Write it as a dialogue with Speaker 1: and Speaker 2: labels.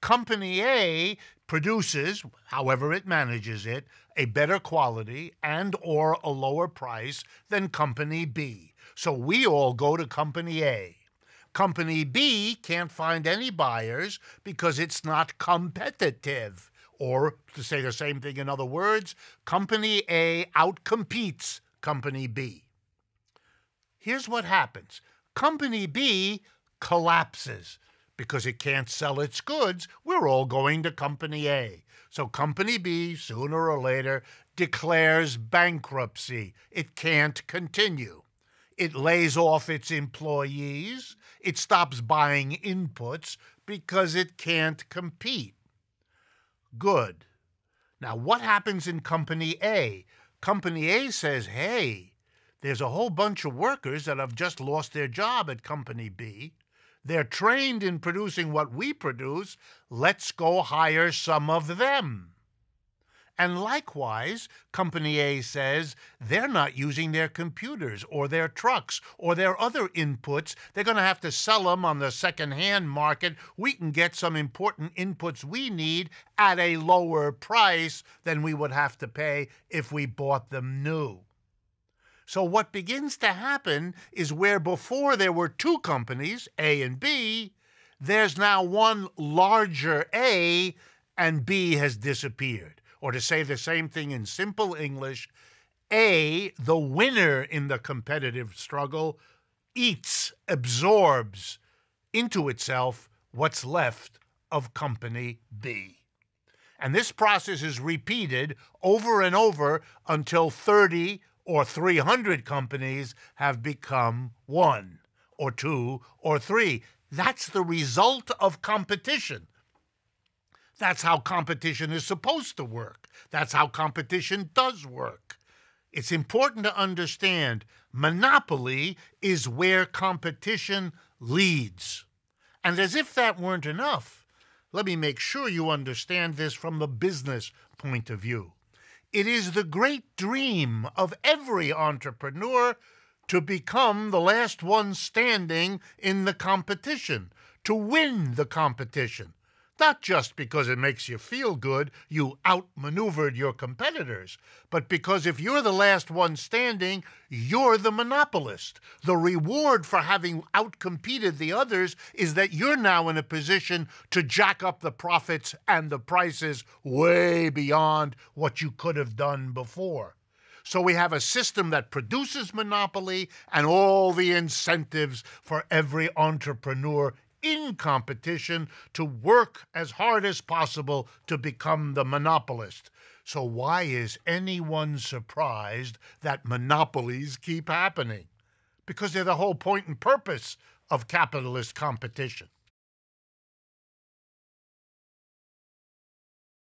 Speaker 1: Company A produces, however it manages it, a better quality and or a lower price than Company B. So we all go to Company A. Company B can't find any buyers because it's not competitive. Or, to say the same thing in other words, Company A outcompetes Company B. Here's what happens. Company B collapses. Because it can't sell its goods, we're all going to Company A. So Company B, sooner or later, declares bankruptcy. It can't continue. It lays off its employees. It stops buying inputs because it can't compete. Good. Now, what happens in Company A? Company A says, hey, there's a whole bunch of workers that have just lost their job at Company B. They're trained in producing what we produce. Let's go hire some of them. And likewise, Company A says they're not using their computers or their trucks or their other inputs. They're going to have to sell them on the second-hand market. We can get some important inputs we need at a lower price than we would have to pay if we bought them new. So what begins to happen is where before there were two companies, A and B, there's now one larger A and B has disappeared. Or to say the same thing in simple English, A, the winner in the competitive struggle, eats, absorbs into itself what's left of Company B. And this process is repeated over and over until 30 or 300 companies have become 1 or 2 or 3. That's the result of competition. That's how competition is supposed to work. That's how competition does work. It's important to understand monopoly is where competition leads. And as if that weren't enough, let me make sure you understand this from the business point of view. It is the great dream of every entrepreneur to become the last one standing in the competition, to win the competition. Not just because it makes you feel good, you outmaneuvered your competitors, but because if you're the last one standing, you're the monopolist. The reward for having outcompeted the others is that you're now in a position to jack up the profits and the prices way beyond what you could have done before. So we have a system that produces monopoly and all the incentives for every entrepreneur in competition to work as hard as possible to become the monopolist. So why is anyone surprised that monopolies keep happening? Because they're the whole point and purpose of capitalist competition.